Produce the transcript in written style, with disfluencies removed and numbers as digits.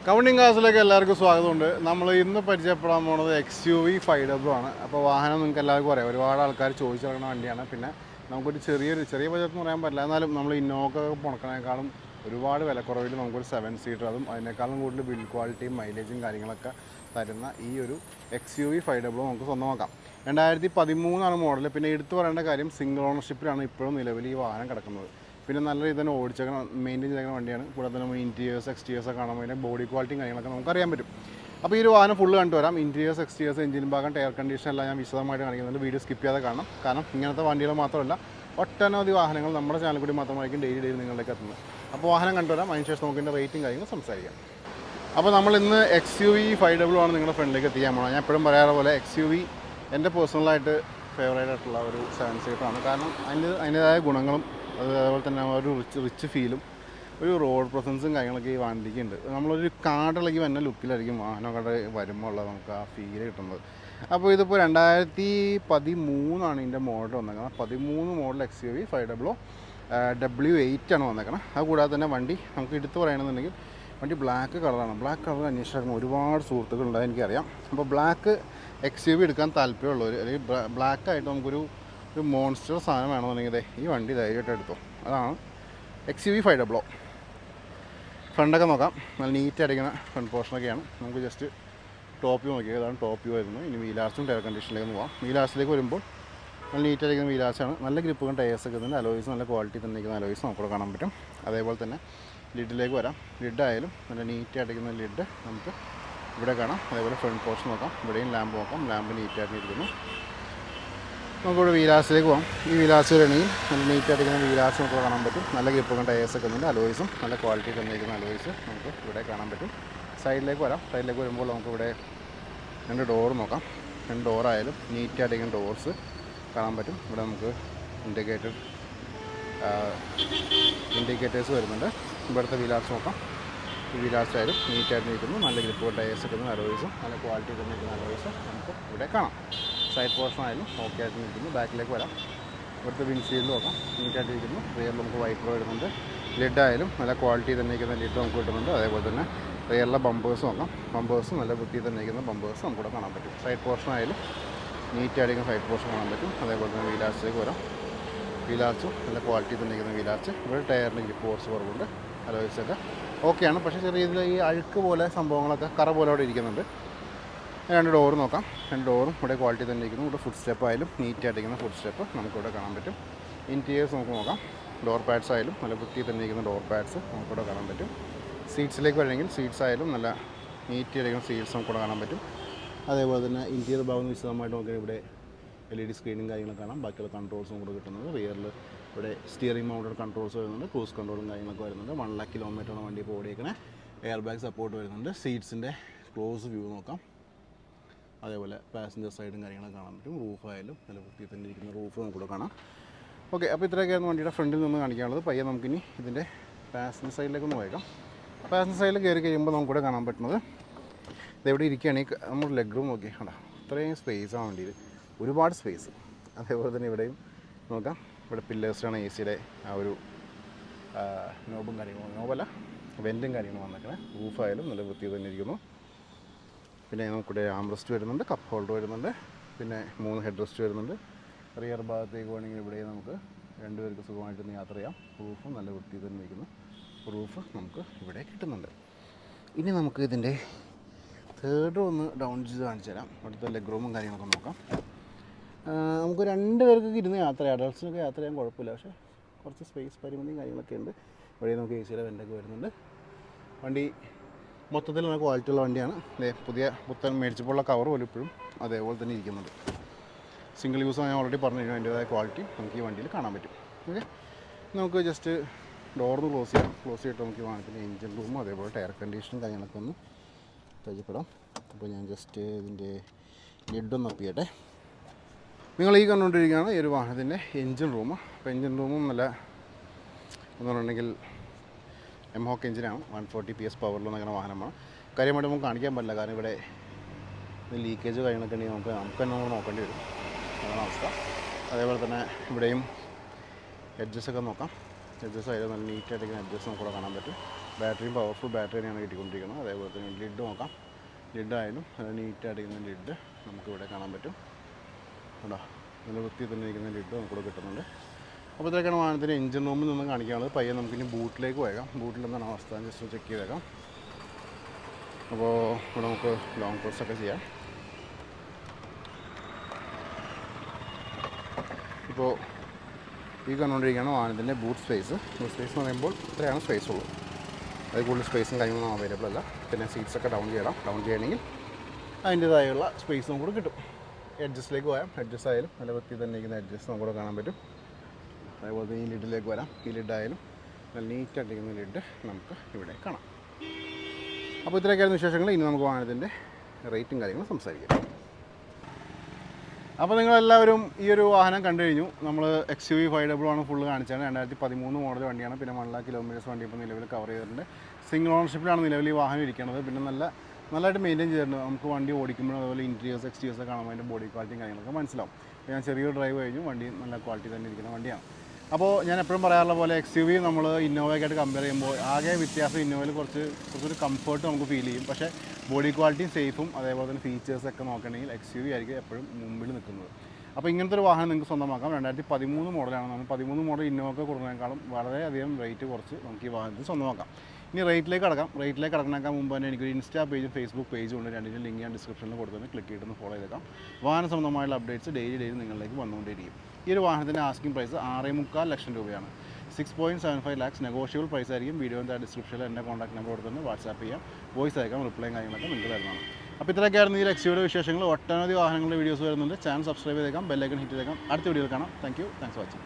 Counting ക്ലാസ്സിലേക്ക് എല്ലാവർക്കും സ്വാഗതമുണ്ട്. നമ്മൾ ഇന്ന് പരിചയപ്പെടാൻ പോകുന്നത് XUV 5W ആണ്. അപ്പോൾ വാഹനം നിങ്ങൾക്ക് എല്ലാവർക്കും അറിയാം, ഒരുപാട് ആൾക്കാർ ചോദിച്ചു കിടക്കുന്ന വണ്ടിയാണ്. പിന്നെ നമുക്കൊരു ചെറിയ ബജറ്റ് എന്ന് പറയാൻ പറ്റില്ല, എന്നാലും നമ്മൾ ഇന്നോവ പുറക്കണേക്കാളും ഒരുപാട് വിലക്കുറവിൽ നമുക്കൊരു 7 സീറ്റർ, അതും അതിനേക്കാളും കൂടുതൽ ബിൽഡ് ക്വാളിറ്റിയും മൈലേജും കാര്യങ്ങളൊക്കെ തരുന്ന ഈ ഒരു XUV 5W നമുക്ക് സ്വന്തമാക്കാം. 2013 മോഡൽ. പിന്നെ എടുത്തു പറയേണ്ട കാര്യം, സിംഗിൾ ഓണർഷിപ്പിലാണ് ഇപ്പോഴും നിലവിൽ ഈ വാഹനം കിടക്കുന്നത്. പിന്നെ നല്ല രീതിയിൽ തന്നെ ഓടിച്ചേക്കണം, മെയിൻറ്റെയിൻ ചെയ്യുന്ന വണ്ടിയാണ്. കൂടാതെ നമ്മൾ ഇൻറ്റീരിയേഴ്സ് എക്സ്റ്റീരിയേഴ്സ് കാണാൻ അതിൻ്റെ ബോഡി ക്വാളിറ്റിയും കാര്യങ്ങളൊക്കെ നമുക്കറിയാൻ പറ്റും. അപ്പോൾ ഈ ഒരു വാഹനം ഫുള്ള് കണ്ടുവരാം. ഇൻറ്റീരിയേഴ്സ് എക്സ്റ്റീരിയേഴ്സ് എഞ്ചിൻ ഭാഗം എയർ കണ്ടീഷൻ എല്ലാം ഞാൻ വിശദമായിട്ട് കാണിക്കുന്നുണ്ട്. വീഡിയോ സ്കിപ്പ് ചെയ്യാതെ കാണണം. കാരണം ഇങ്ങനത്തെ വണ്ടികൾ മാത്രമല്ല, ഒട്ടനവധി വാഹനങ്ങൾ നമ്മുടെ ചാനൽ കൂടി മാത്രമായിരിക്കും ഡെയിലി നിങ്ങളിലേക്ക് എത്തുന്നത്. അപ്പോൾ വാഹനം കണ്ടുവരാം, അതിനുശേഷം നമുക്ക് ഇതിൻ്റെ റേറ്റും കാര്യങ്ങളും സംസാരിക്കാം. അപ്പോൾ നമ്മൾ ഇന്ന് XUV 5W ആണ് നിങ്ങളുടെ ഫ്രണ്ടിലേക്ക് എത്തിക്കാൻ പോകണം. ഞാൻ എപ്പോഴും പറയാറ് പോലെ XUV എൻ്റെ പേഴ്സണലായിട്ട് ഫേവറേറ്റ് ആയിട്ടുള്ള ഒരു 7 സീറ്ററാണ്. കാരണം അതിൻ്റേതായ ഗുണങ്ങളും അതേപോലെ തന്നെ ഒരു റിച്ച് ഫീലും ഒരു റോഡ് പ്രസൻസും കാര്യങ്ങളൊക്കെ ഈ വണ്ടിക്ക് ഉണ്ട്. നമ്മളൊരു കാടിളകി വന്ന ലുക്കിലായിരിക്കും വാഹനമൊക്കെ വരുമ്പോൾ ഉള്ളത് നമുക്ക് ആ ഫീല് കിട്ടുന്നത്. അപ്പോൾ ഇതിപ്പോൾ 2013 ഇതിൻ്റെ മോഡൽ വന്നേക്കുന്നത്. 13 മോഡൽ XUV 5W W8 ആണ് വന്നേക്കുന്നത്. അതുകൂടാതെ തന്നെ വണ്ടി നമുക്ക് എടുത്ത് പറയണമെന്നുണ്ടെങ്കിൽ വണ്ടി ബ്ലാക്ക് കളറാണ്. ബ്ലാക്ക് കളർ അന്വേഷിച്ചിറങ്ങും ഒരുപാട് സുഹൃത്തുക്കളുണ്ടായി എനിക്കറിയാം. അപ്പോൾ ബ്ലാക്ക് XUV എടുക്കാൻ താല്പര്യമുള്ളവർ, അല്ലെങ്കിൽ ബ്ലാക്കായിട്ട് നമുക്കൊരു മോൺസ്റ്റർ സാധനം വേണമെന്നുണ്ടെങ്കിൽ ഈ വണ്ടി ധൈര്യമായിട്ട് എടുത്തോ. അതാണ് XUV 5W. ഫ്രണ്ടൊക്കെ നോക്കാം, നല്ല നീറ്റ് അടിക്കുന്ന ഫ്രണ്ട് പോർഷനൊക്കെയാണ്. നമുക്ക് ജസ്റ്റ് ടോപ്പ് വ്യൂ നോക്കിയാൽ ഇതാണ് ടോപ്പ് വ്യൂ വരുന്നത്. ഇനി വീലാർച്ചും ടയർ കണ്ടീഷനിലേക്ക് പോകാം. വീലാർച്ചിലേക്ക് വരുമ്പോൾ നല്ല നീറ്റ് അടിക്കുന്ന വീലാർച്ചാണ്. നല്ല ഗ്രിപ്പും ടയേഴ്സൊക്കെ തന്നെ അലോയ്സ് നല്ല ക്വാളിറ്റി തന്നെ ഇരിക്കുന്ന അലോയ്സ് നമുക്കിവിടെ കാണാൻ പറ്റും. അതേപോലെ തന്നെ ലിഡിലേക്ക് വരാം. ലിഡായാലും നല്ല നീറ്റ് അടിക്കുന്ന ലിഡ് നമുക്ക് ഇവിടെ കാണാം. അതേപോലെ ഫ്രണ്ട് പോർഷൻ നോക്കാം, ഇവിടെയും ലാമ്പ് നോക്കാം. ലാമ്പ് നീറ്റായിട്ട് ഇരിക്കുന്നു. നമുക്കിവിടെ വീലാസിലേക്ക് പോകാം. ഈ വീലാസ് വരണമെങ്കിൽ നല്ല നീറ്റ് അടിക്കുന്ന വീലാസ് നമുക്ക് കാണാൻ പറ്റും. നല്ല ഗ്രിപ്പൊക്കെ ടയേഴ്സൊക്കെ ഉണ്ട്. അലോയ്സും നല്ല ക്വാളിറ്റി തന്നിരിക്കുന്ന അലോയ്സ് നമുക്ക് ഇവിടെ കാണാൻ പറ്റും. സൈഡിലേക്ക് വരാം. സൈഡിലേക്ക് വരുമ്പോൾ നമുക്കിവിടെ 2 ഡോറ് നോക്കാം. 2 ഡോറായാലും നീറ്റ് അടിക്കുന്ന ഡോർസ് കാണാൻ പറ്റും. ഇവിടെ നമുക്ക് ഇൻഡിക്കേറ്റേഴ്സ് വരുന്നുണ്ട്. ഇവിടുത്തെ വീലാർസ് നോക്കാം. ഈ വീലാർസ് ആയാലും നീറ്റായിട്ട് നിൽക്കുന്നു. നല്ല ഗ്രിപ്പ് ടയേഴ്സ് കിട്ടുന്ന അലോയ്സും നല്ല ക്വാളിറ്റി തന്നെ നിൽക്കുന്ന അലോയ്സ് നമുക്ക് ഇവിടെ കാണാം. സൈഡ് പോർഷൻ ആയാലും ഓക്കെ ആയിട്ട് നിൽക്കുന്നു. ബാക്കിലേക്ക് വരാം. ഇവിടുത്തെ വിൻഷീൽഡ് നോക്കാം, നീറ്റായിട്ട് ഇരിക്കുന്നു. റിയറിൽ നമുക്ക് വൈപ്പർ വരുന്നുണ്ട്. ലിഡായാലും നല്ല ക്വാളിറ്റി തന്നെ നിൽക്കുന്ന ലിഡ് നമുക്ക് കിട്ടുന്നുണ്ട്. അതേപോലെ തന്നെ റിയറിലെ ബമ്പേഴ്സ് നോക്കാം. ബമ്പേഴ്സ് നല്ല വൃത്തി തന്നെ നിൽക്കുന്ന ബമ്പേഴ്സ് നമുക്കിവിടെ കാണാൻ പറ്റും. സൈഡ് പോർഷൻ ആയാലും നീറ്റായിരിക്കും സൈഡ് പോർഷൻ കാണാൻ പറ്റും. അതേപോലെ തന്നെ വീലാർച്ചിലേക്ക് വരാം. വീലാർച്ചും നല്ല ക്വാളിറ്റി തന്നെ നിൽക്കുന്ന വീലാർച്ച്. ഇവിടെ ടയറിന് ഗ്രിപ്പ് കുറച്ച് കുറവുണ്ട്. അലോയ്സൊക്കെ ഓക്കെയാണ്. പക്ഷേ ചെറിയ രീതിയിൽ ഈ അഴുക്ക് പോലെ സംഭവങ്ങളൊക്കെ കറ പോലെ അവിടെ ഇരിക്കുന്നുണ്ട്. 2 ഡോറ് നോക്കാം. 2 ഡോറും ഇവിടെ ക്വാളിറ്റി തന്നെ ഇരിക്കുന്നു. ഇവിടെ ഫുഡ് സ്റ്റെപ്പ് ആയാലും നീറ്റായിട്ടിരിക്കുന്ന ഫുഡ് സ്റ്റെപ്പ് നമുക്കിവിടെ കാണാൻ പറ്റും. ഇൻറ്റീരിയേഴ്സ് നമുക്ക് നോക്കാം. ഡോർ പാഡ്സ് ആയാലും നല്ല വൃത്തി തന്നെ ഇരിക്കുന്ന ഡോർ പാഡ്സ് നമുക്കിവിടെ കാണാൻ പറ്റും. സീറ്റ്സിലേക്ക് വരണമെങ്കിൽ സീറ്റ്സ് ആയാലും നല്ല നീറ്റായിരിക്കുന്ന സീറ്റ്സ് നമുക്കിവിടെ കാണാൻ പറ്റും. അതേപോലെ തന്നെ ഇൻറ്റീരിയർ ഭാഗം വിശദമായിട്ട് നോക്കിയാൽ ഇവിടെ LED സ്ക്രീനും കാര്യങ്ങളൊക്കെ കാണാം. ബാക്കിയുള്ള കൺട്രോൾസും കൂടെ കിട്ടുന്നത്. റിയറിൽ ഇവിടെ സ്റ്റിയറിംഗ് മൗണ്ടഡ് കൺട്രോൾസ് വരുന്നുണ്ട്. ക്രൂസ് കൺട്രോളും കാര്യങ്ങളൊക്കെ വരുന്നുണ്ട്. 1 lakh കിലോമീറ്ററാണ് വണ്ടി ഇപ്പോൾ ഓടിയേക്കണേ. എയർ ബാഗ് സപ്പോർട്ട് വരുന്നുണ്ട്. സീറ്റ്സിൻ്റെ ക്ലോസ് വ്യൂ നോക്കാം. അതേപോലെ പാസഞ്ചർ സൈഡും കാര്യങ്ങളൊക്കെ കാണാൻ പറ്റും. റൂഫായാലും നല്ല വൃത്തി തന്നെ ഇരിക്കുന്ന റൂഫ് നമുക്കിവിടെ കാണാം. ഓക്കെ, അപ്പോൾ ഇത്രയൊക്കെയായിരുന്നു വണ്ടിയുടെ ഫ്രണ്ടിൽ നിന്ന് കാണിക്കാനുള്ളത്. പയ്യെ നമുക്കിനി ഇതിൻ്റെ പാസഞ്ചർ സൈഡിലേക്കൊന്ന് പോയേക്കാം. പാസഞ്ചർ സൈഡിൽ കയറി കഴിയുമ്പോൾ നമുക്കിവിടെ കാണാൻ പറ്റുന്നത് ഇതെവിടെ ഇരിക്കുകയാണെങ്കിൽ നമ്മൾ ലെഗ് റൂം നോക്കി കണ്ടാ ഇത്രയും സ്പേസാണ് വണ്ടിയിൽ, ഒരുപാട് സ്പേസ്. അതേപോലെ തന്നെ ഇവിടെയും നോക്കാം. ഇവിടെ പില്ലേഴ്സിലാണ് AC-യുടെ ആ ഒരു നോബും കാര്യങ്ങളും, നോബല്ല വെൻറ്റും കാര്യങ്ങളും വന്നേക്കണേ. റൂഫായാലും നല്ല വൃത്തി തന്നെ ഇരിക്കുന്നു. പിന്നെ നമുക്കിവിടെ ആംറസ്റ്റ് വരുന്നുണ്ട്, കപ്പ് ഹോൾഡർ വരുന്നുണ്ട്, പിന്നെ 3 ഹെഡ് റെസ്റ്റ് വരുന്നുണ്ട്. റിയർ ഭാഗത്തേക്ക് വേണമെങ്കിൽ ഇവിടെ നമുക്ക് 2 പേർക്ക് സുഖമായിട്ടൊന്ന് യാത്ര ചെയ്യാം. റൂഫും നല്ല വൃത്തി തന്നെ ഇരിക്കുന്നു. റൂഫ് നമുക്ക് ഇവിടെ കിട്ടുന്നുണ്ട്. ഇനി നമുക്ക് ഇതിൻ്റെ തേർഡ് ഒന്ന് ഡൗൺ ചെയ്ത് കാണിച്ചു തരാം. അവിടുത്തെ ലെഗ് റൂമും കാര്യങ്ങളൊക്കെ നോക്കാം. നമുക്ക് 2 പേർക്കൊക്കെ ഇരുന്ന് യാത്ര ചെയ്യാം. അഡൾട്ട്സിനൊക്കെ യാത്ര ചെയ്യാൻ കുഴപ്പമില്ല. പക്ഷേ കുറച്ച് സ്പേസ് പരിമിതിയും കാര്യങ്ങളൊക്കെ ഉണ്ട്. ഇവിടെ നമുക്ക് AC-യുടെ വെൻ്റൊക്കെ വരുന്നുണ്ട്. വണ്ടി മൊത്തത്തിൽ നല്ല ക്വാളിറ്റിയുള്ള വണ്ടിയാണ്. പുതിയ പുത്തൻ മേടിച്ചപ്പോഴുള്ള കവർ പോലും ഇപ്പോഴും അതേപോലെ തന്നെ ഇരിക്കുന്നുണ്ട്. സിംഗിൾ യൂസ് ഞാൻ ഓൾറെഡി പറഞ്ഞു കഴിഞ്ഞാൽ അതിൻ്റേതായ ക്വാളിറ്റി നമുക്ക് ഈ വണ്ടിയിൽ കാണാൻ പറ്റും. ഓക്കെ, നമുക്ക് ജസ്റ്റ് ഡോറിന് ക്ലോസ് ചെയ്യാം. ക്ലോസ് ചെയ്തിട്ട് നമുക്ക് ഈ വാഹനത്തിൻ്റെ എഞ്ചിൻ റൂമും അതേപോലെ ടയർ കണ്ടീഷനും കാര്യങ്ങളൊക്കെ ഒന്ന് പരിചയപ്പെടാം. അപ്പോൾ ഞാൻ ജസ്റ്റ് ഇതിൻ്റെ ലിഡൊന്ന് ഒപ്പിയട്ടെ. നിങ്ങൾ ഈ കണ്ടുകൊണ്ടിരിക്കുകയാണ് ഈ ഒരു വാഹനത്തിൻ്റെ എഞ്ചിൻ റൂം. അപ്പോൾ എഞ്ചിൻ റൂമും നല്ല എന്ന് പറഞ്ഞിട്ടുണ്ടെങ്കിൽ എംഹോക്ക് എഞ്ചിനാണ്. 140 PS പവറിൽ നിൽക്കുന്ന വാഹനമാണ്. കാര്യമായിട്ട് നമുക്ക് കാണിക്കാൻ പറ്റില്ല, കാരണം ഇവിടെ ലീക്കേജ് കാര്യങ്ങളൊക്കെ ഉണ്ടെങ്കിൽ നമുക്ക് തന്നെ നോക്കേണ്ടി വരും. അതാണ് അവസ്ഥ. അതേപോലെ തന്നെ ഇവിടെയും എഡ്ജസൊക്കെ നോക്കാം. എഡ്ജസ് ആയാലും നല്ല നീറ്റായിട്ടിരിക്കുന്ന എഡ്ജസ് നമുക്കിവിടെ കാണാൻ പറ്റും. ബാറ്ററിയും പവർഫുൾ ബാറ്ററി തന്നെയാണ് കിട്ടിക്കൊണ്ടിരിക്കുന്നത്. അതേപോലെ തന്നെ ലിഡ് നോക്കാം. ലിഡായാലും നീറ്റായിട്ടിരിക്കുന്ന ലിഡ് നമുക്കിവിടെ കാണാൻ പറ്റും. കേട്ടോ, നല്ല വൃത്തി തന്നെ ഇരിക്കുന്ന ലിഡ് നമുക്കിവിടെ കിട്ടുന്നുണ്ട്. അപ്പോൾ ഇതൊക്കെയാണ് വാഹനത്തിൻ്റെ എഞ്ചിൻ റൂമിൽ നിന്ന് കാണിക്കാനുള്ളത്. പയ്യെ നമുക്കിനി ബൂട്ടിലേക്ക് പോയേക്കാം. ബൂട്ടിൽ എന്താണ് അവസ്ഥ ജസ്റ്റ് ചെക്ക് ചെയ്തേക്കാം. അപ്പോൾ ഇവിടെ നമുക്ക് ലോങ് കോഴ്സൊക്കെ ചെയ്യാം. ഇപ്പോൾ ഈ കണ്ടുകൊണ്ടിരിക്കുകയാണ് വാഹനത്തിൻ്റെ ബൂട്ട് സ്പേസ്. ബൂട്ട് സ്പേസ് എന്ന് പറയുമ്പോൾ ഇത്രയാണ് സ്പേസ് ഉള്ളൂ. അതിൽ കൂടുതൽ സ്പേസും കാര്യങ്ങളൊന്നും അവൈലബിൾ അല്ല. പിന്നെ സീറ്റ്സൊക്കെ ഡൗൺ ചെയ്യണമെങ്കിൽ അതിൻ്റേതായുള്ള സ്പേസ് നമുക്ക് കിട്ടും. എഡ്ജസ്റ്റിലേക്ക് പോയാൽ എഡ്ജസ്റ്റ് ആയാലും നല്ല വൃത്തി തന്നെ ഇരിക്കുന്ന എഡ്ജസ്റ്റ് നമുക്കിവിടെ കാണാൻ പറ്റും. അതേപോലെ തന്നെ ഈ ലിഡിലേക്ക് വരാം. ഈ ലിഡായാലും നല്ല നീറ്റായിട്ടിരിക്കുന്ന ലിഡ് നമുക്ക് ഇവിടെ കാണാം. അപ്പോൾ ഇത്രയൊക്കെയായിരുന്നു വിശേഷങ്ങൾ. ഇനി നമുക്ക് വാഹനത്തിൻ്റെ റേറ്റും കാര്യങ്ങളും സംസാരിക്കാം. അപ്പോൾ നിങ്ങളെല്ലാവരും ഈ ഒരു വാഹനം കണ്ടു കഴിഞ്ഞു. നമ്മൾ XUV 500 ആണ് ഫുള്ള് കാണിച്ചാണ്. 2013 മോഡൽ വണ്ടിയാണ്. പിന്നെ 1 lakh കിലോമീറ്റേഴ്സ് വണ്ടി ഇപ്പോൾ നിലവിൽ കവർ ചെയ്തിട്ടുണ്ട്. സിംഗിൾ ഓണർഷിപ്പിലാണ് നിലവിൽ ഈ വാഹനം ഇരിക്കുന്നത്. പിന്നെ നല്ലതായിട്ട് മെയിൻറ്റെയിൻ ചെയ്തിട്ടുണ്ട്. നമുക്ക് വണ്ടി ഓടിക്കുമ്പോഴും അതുപോലെ ഇൻറ്റീരിയേഴ്സ് എക്സ്റ്റീരിയേഴ്സ് കാണുമ്പോൾ അതിൻ്റെ ബോഡി ക്വാളിറ്റിയും കാര്യങ്ങളൊക്കെ മനസ്സിലാവും. ഞാൻ ചെറിയൊരു ഡ്രൈവ് കഴിഞ്ഞു. വണ്ടി നല്ല ക്വാളിറ്റി തന്നെ ഇരിക്കുന്ന വണ്ടിയാണ്. അപ്പോൾ ഞാൻ എപ്പോഴും പറയാറുള്ള പോലെ XUV നമ്മൾ ഇന്നോവയ്ക്കായിട്ട് കമ്പയർ ചെയ്യുമ്പോൾ ആകെ വ്യത്യാസം ഇന്നോവയിൽ കുറച്ചൊരു കംഫർട്ട് നമുക്ക് ഫീൽ ചെയ്യും. പക്ഷേ ബോഡി ക്വാളിറ്റിയും സേഫും അതേപോലെ തന്നെ ഫീച്ചേഴ്സൊക്കെ നോക്കുകയാണെങ്കിൽ XUV ആയിരിക്കും എപ്പോഴും മുമ്പിൽ നിൽക്കുന്നത്. അപ്പോൾ ഇങ്ങനത്തെ ഒരു വാഹനം നിങ്ങൾക്ക് സ്വന്തമാക്കാം. 2013 മോഡലാണ്. നമ്മൾ 13 മോഡൽ ഇന്നോവയൊക്കെ കൊടുക്കുന്നതിനേക്കാളും വളരെയധികം റേറ്റ് കുറച്ച് നമുക്ക് ഈ വാഹനത്തിൽ സ്വന്തമാക്കാം. ഇനി റേറ്റിലേക്ക് കടക്കുന്നതിനേക്കാൾ മുമ്പ് തന്നെ എനിക്കൊരു ഇൻസ്റ്റാ പേജും ഫേസ്ബുക്ക് പേജും ഉണ്ട്. രണ്ടിൻ്റെ ലിങ്ക് ഞാൻ ഡിസ്ക്രിപ്ഷനിൽ കൊടുത്തത് ക്ലിക്ക് ചെയ്തിട്ട് ഫോളോ ചെയ്തേക്കാം. വാഹന സംബന്ധമായുള്ള അപ്ഡേറ്റ്സ് ഡെയിലി നിങ്ങളിലേക്ക് വന്നുകൊണ്ടിരിക്കും. ഈ ഒരു വാഹനത്തിൻ്റെ ആസ്കിംഗ് പ്രൈസ് 6.25 ലക്ഷം രൂപയാണ്. 6.75 lakhs നെഗോഷ്യബിൾ പ്രൈസ് ആയിരിക്കും. വീഡിയോൻ്റെ ഡിസ്ക്രിപ്ഷനിൽ എൻ്റെ കോൺടാക്ട് നമ്പർ കൊടുത്തിട്ട് വാട്സാപ്പ് ചെയ്യാം, വോയിസ് അയക്കാം, റിപ്ലൈയും കാര്യങ്ങളൊക്കെ നിങ്ങൾക്ക് തരുന്നതാണ്. അപ്പോൾ ഇത്രയൊക്കെയായിരുന്നു ഈ XUVയുടെ വിശേഷങ്ങൾ. ഒട്ടനവധി വാഹനങ്ങളുടെ വീഡിയോസ് വരുന്നുണ്ട്. ചാനൽ സബ്സ്ക്രൈബ് ചെയ്തേക്കാം, ബെല്ലൈക്കൺ ഹിറ്റ് ചെയ്തേക്കാം. അടുത്ത വീഡിയോയിൽ കാണാം. Thanks for watching.